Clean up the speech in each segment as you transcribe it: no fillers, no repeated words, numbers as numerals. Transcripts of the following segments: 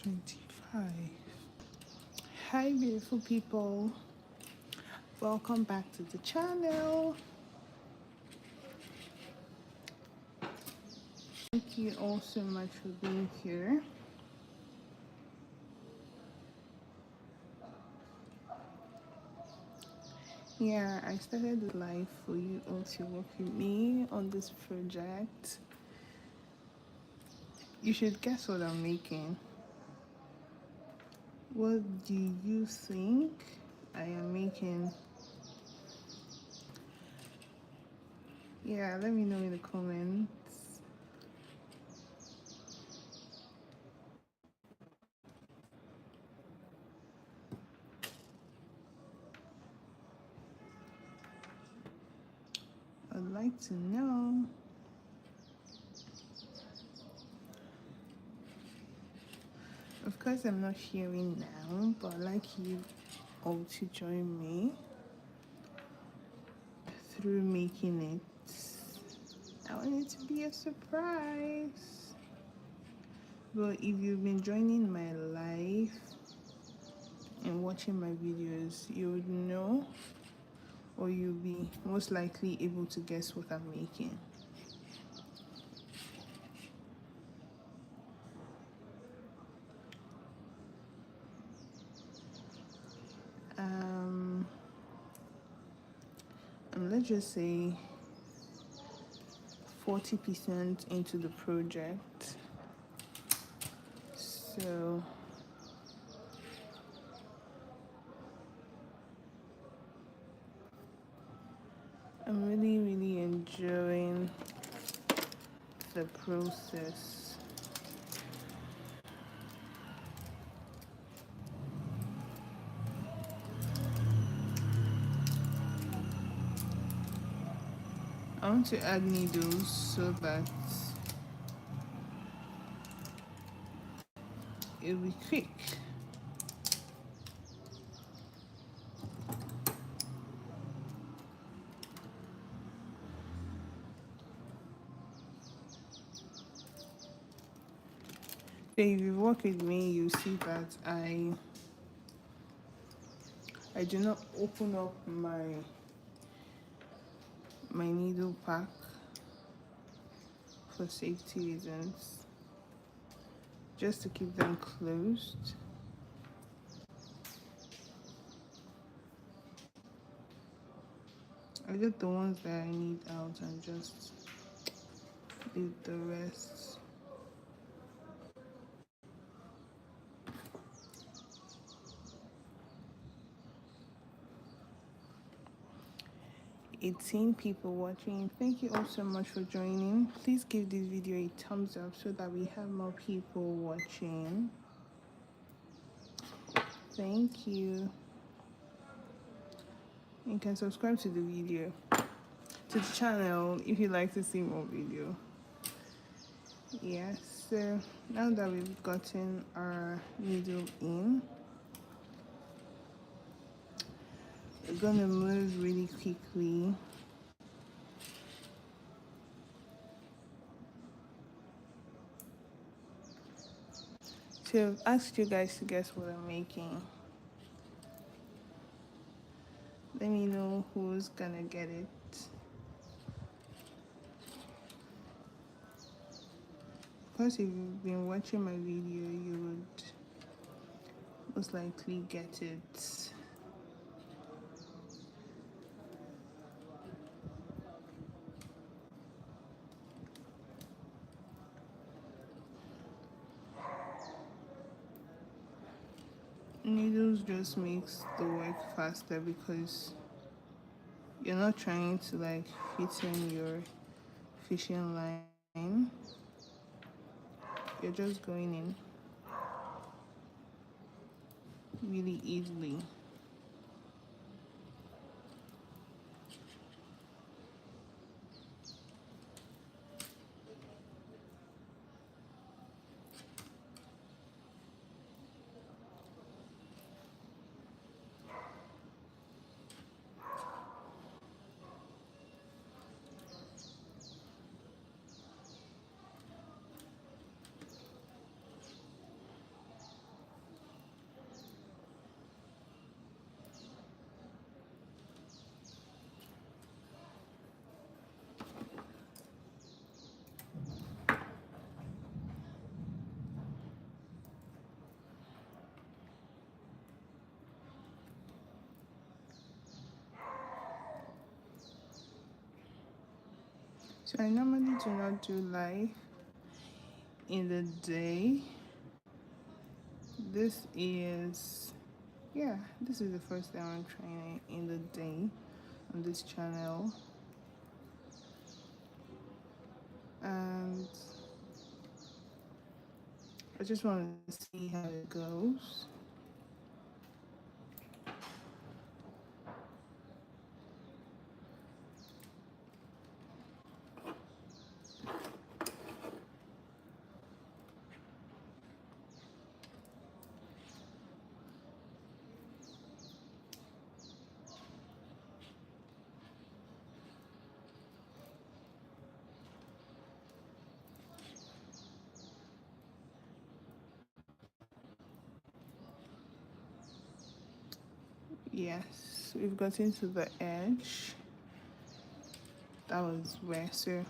25. Hi beautiful people, welcome back to the channel. Thank you all so much for being here. Yeah, I started the live for you all to work with me on this project. You should guess what I'm making. What do you think I am making? Yeah, let me know in the comments. I'd like to know. Of course, I'm not sharing now, but I'd like you all to join me through making it. I want it to be a surprise. But if you've been joining my live and watching my videos, you would know, or you'll be most likely able to guess what I'm making. Let's just say 40% into the project. So I'm really enjoying the process. I want to add needles so that it'll be quick. So if you work with me, you see that I do not open up my needle pack for safety reasons, just to keep them closed. I get the ones that I need out and just leave the rest. Eighteen people watching. Thank you all so much for joining. Please give this video a thumbs up so that we have more people watching. Thank you. You can subscribe to the video, to the channel, if you'd like to see more video. Yes, so now that we've gotten our needle in, we're gonna move really quickly. So I've asked you guys to guess what I'm making. Let me know who's gonna get it. Of course, if you've been watching my video, you would most likely get it. Needles just makes the work faster because you're not trying to like fit in your fishing line. You're just going in really easily. So I normally do not do live in the day. This is, yeah, this is the first time I'm trying it in the day on this channel. And I just want to see how it goes. Yes, we've gotten to the edge. That was where, so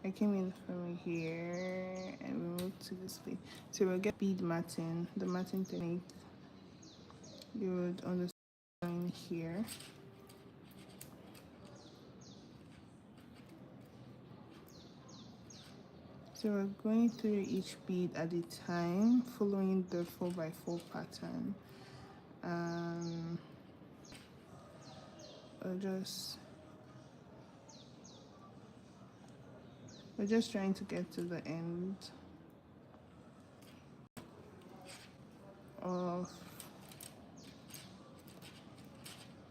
I came in from here and we moved to this place. So we'll get bead matting, the matting technique. You would understand here. So we're going through each bead at a time, following the 4x4 pattern. Um, I'll just We're just trying to get to the end of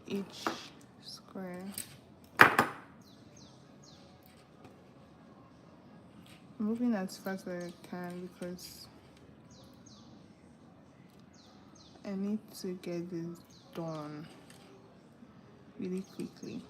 each square. I'm moving as fast as I can because I need to get this done really quickly.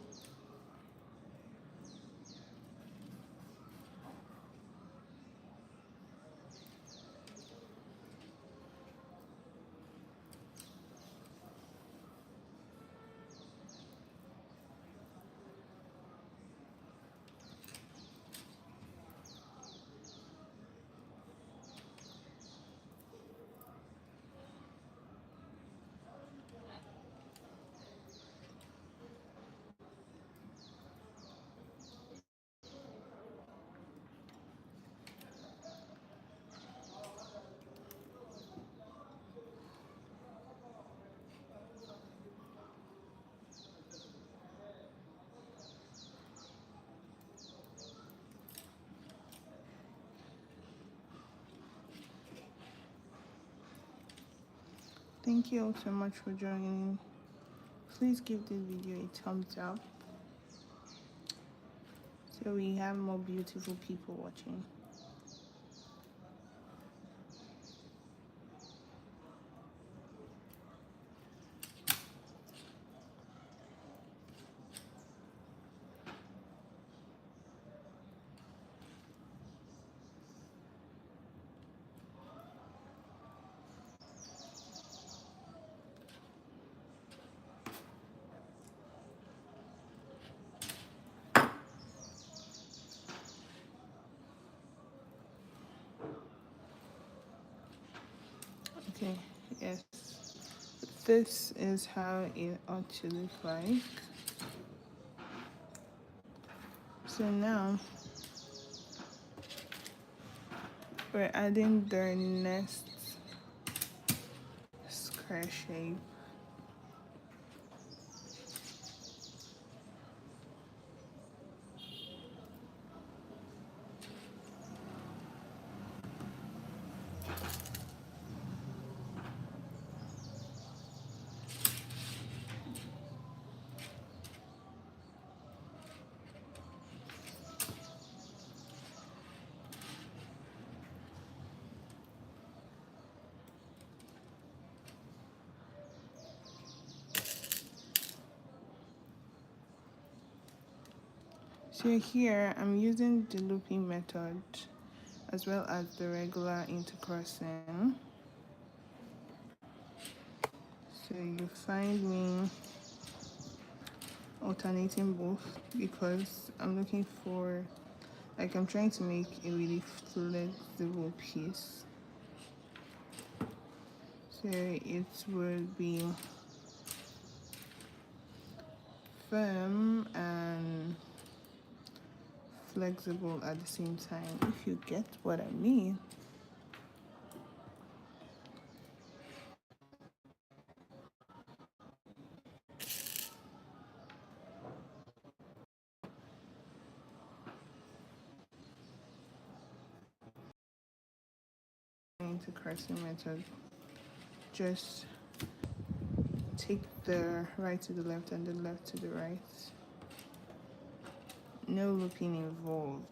Thank you all so much for joining. Please give this video a thumbs up so we have more beautiful people watching. Okay, yes. This is how it ought to look like. So now we're adding the next square shape. So here I'm using the looping method as well as the regular intercrossing. So you find me alternating both because I'm looking for, like, I'm trying to make a really flexible piece. So it would be firm and flexible at the same time, if you get what I mean. Into crossing method, just take the right to the left and the left to the right. No looping involved.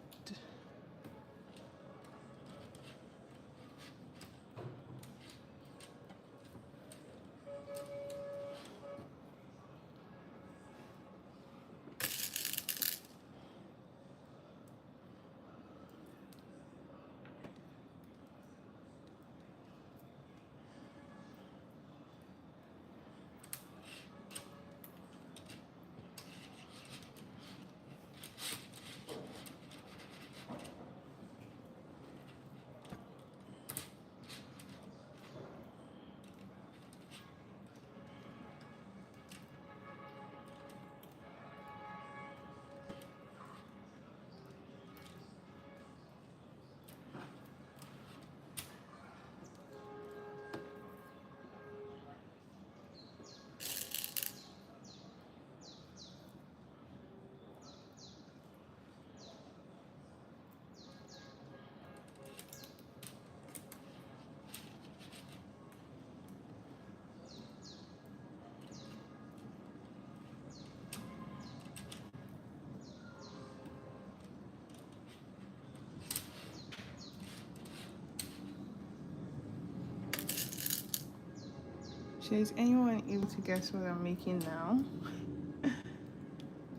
So is anyone able to guess what I'm making now?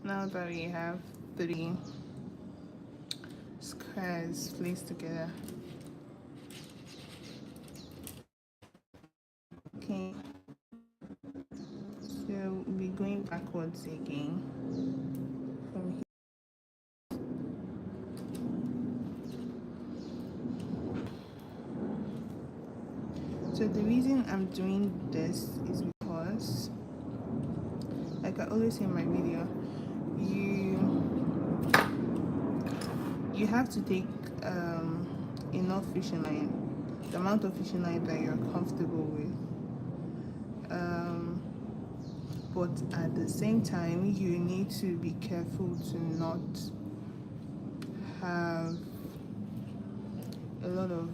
Now that we have 3 squares placed together. Okay, so we'll be going backwards again from here. So the reason I'm doing this is because, like I always say in my video, you have to take enough fishing line, the amount of fishing line that you're comfortable with. But at the same time, you need to be careful to not have a lot of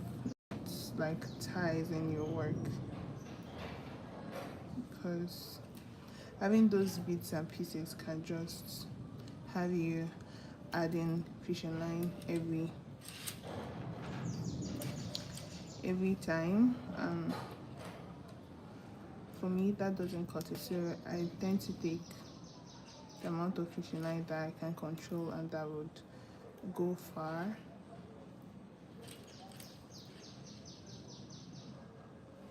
like ties in your work, because having those bits and pieces can just have you adding fishing line every time. For me, that doesn't cut it, so I tend to take the amount of fishing line that I can control and that would go far.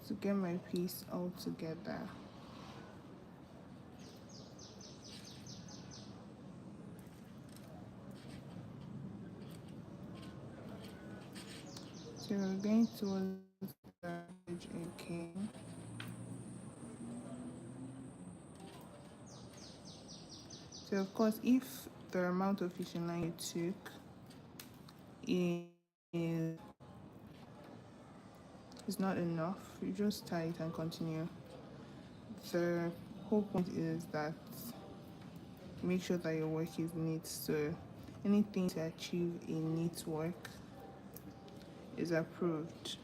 To get my piece all together. So we're going towards the edge again. So of course, if the amount of fishing line you took is not enough, you just tie it and continue. The whole point is that make sure that your work is neat, so anything to achieve a neat work is approved.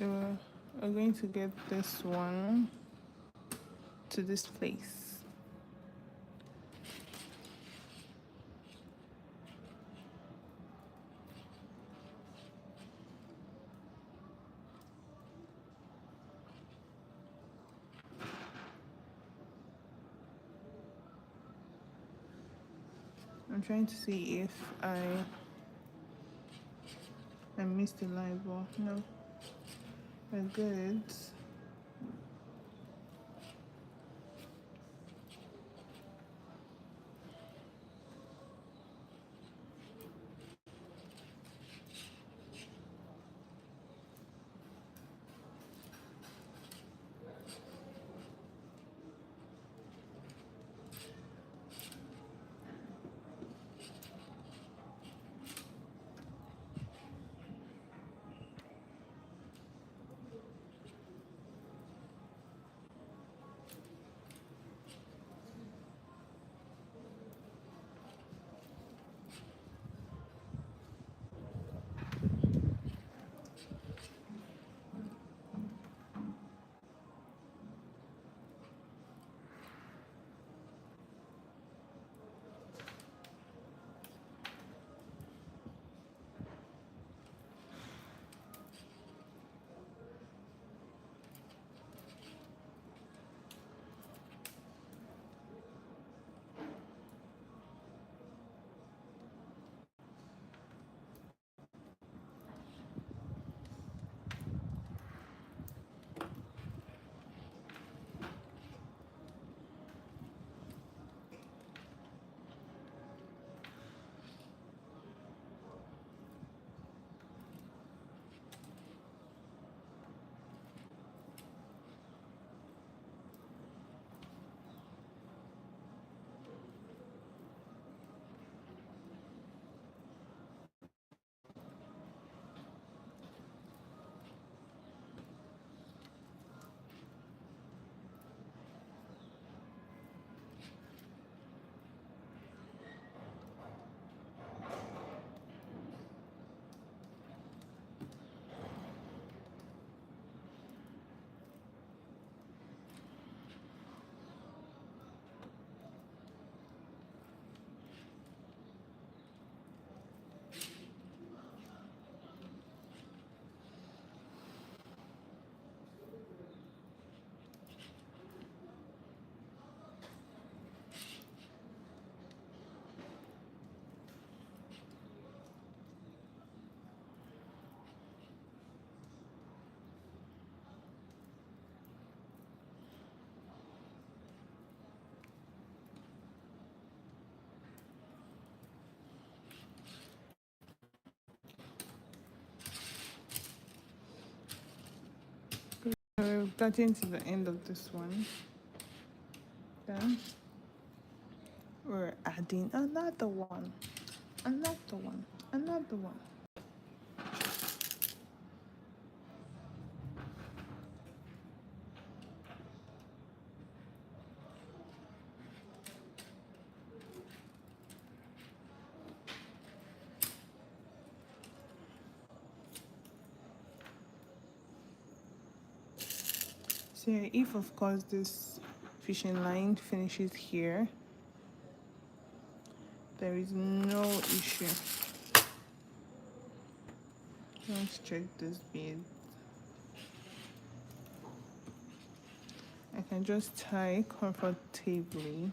So we're going to get this one to this place. I'm trying to see if I missed the live ball. No, we're good. We're getting to the end of this one. Then we're adding another one, another one, another one. So if of course this fishing line finishes here, there is no issue. Let's check this bead. I can just tie comfortably.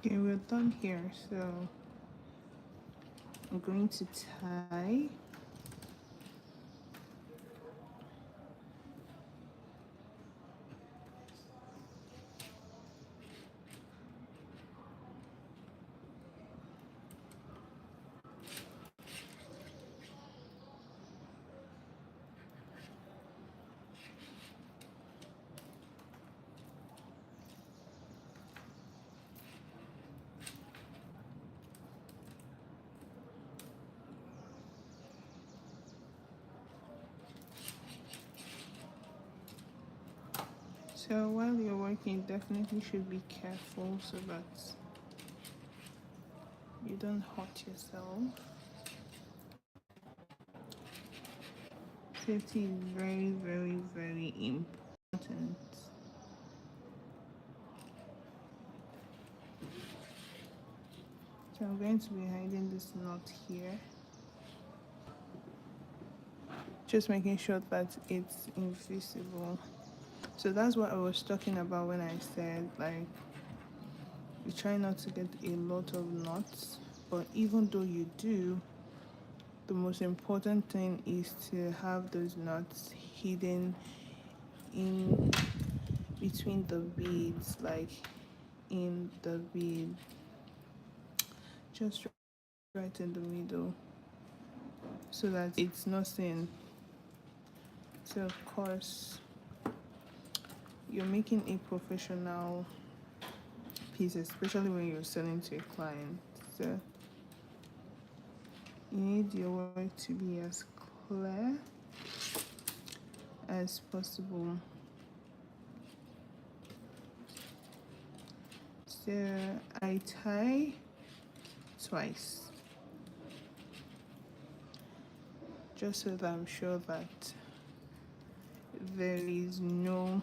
Okay, we're done here, so I'm going to tie. So while you're working, definitely should be careful so that you don't hurt yourself. Safety is very, very, very important. So I'm going to be hiding this knot here. Just making sure that it's invisible. So that's what I was talking about when I said, like, you try not to get a lot of knots, but even though you do, the most important thing is to have those knots hidden in between the beads, like in the bead, just right in the middle, so that it's not seen. So of course you're making a professional piece, especially when you're selling to a client. So you need your work to be as clear as possible. So I tie twice, just so that I'm sure that there is no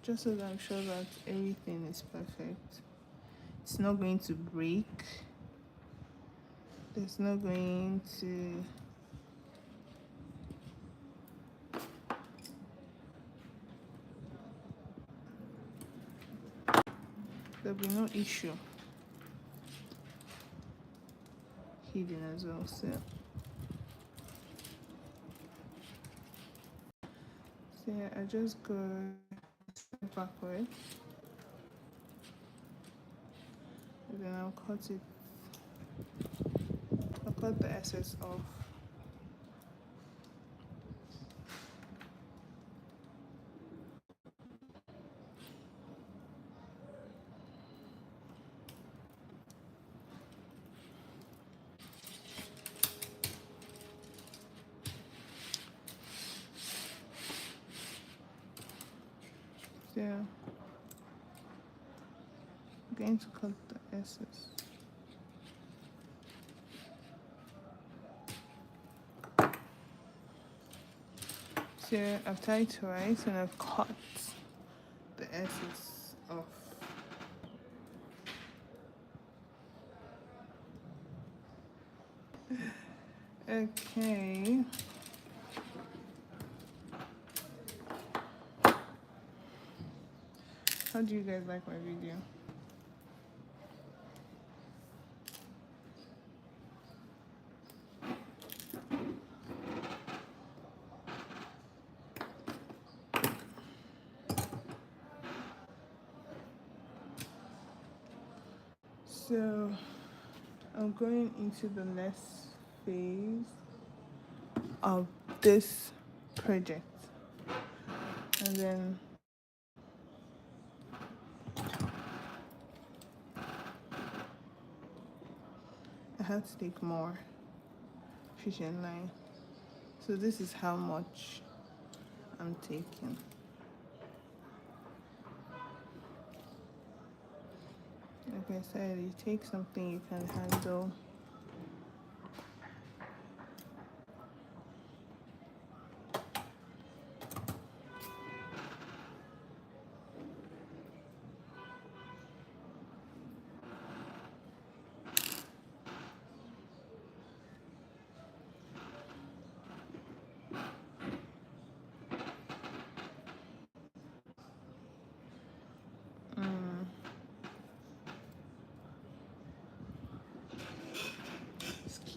just so that I'm sure that everything is perfect. It's not going to break. There's not going to there'll be no issue hidden as well. So I just go backwards, and then I'll cut the excess off. So I'm going to cut the excess. So I've tied twice and I've cut the excess off. Okay. How do you guys like my video? So I'm going into the next phase of this project, and then I have to take more fishing line. So this is how much I'm taking. Like I said, you take something you can handle.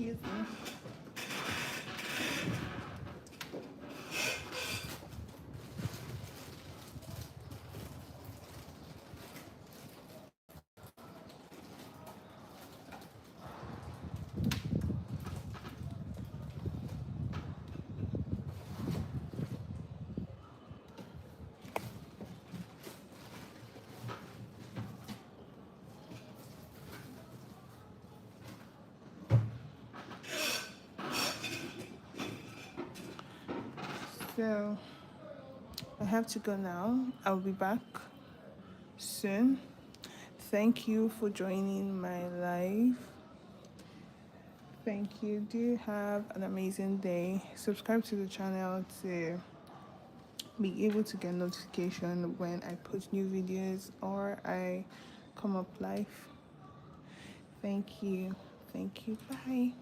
Excuse me. So I have to go now. I'll be back soon. Thank you for joining my live. Thank you. Do have an amazing day. Subscribe to the channel to be able to get notification when I post new videos or I come up live. Thank you. Thank you. Bye.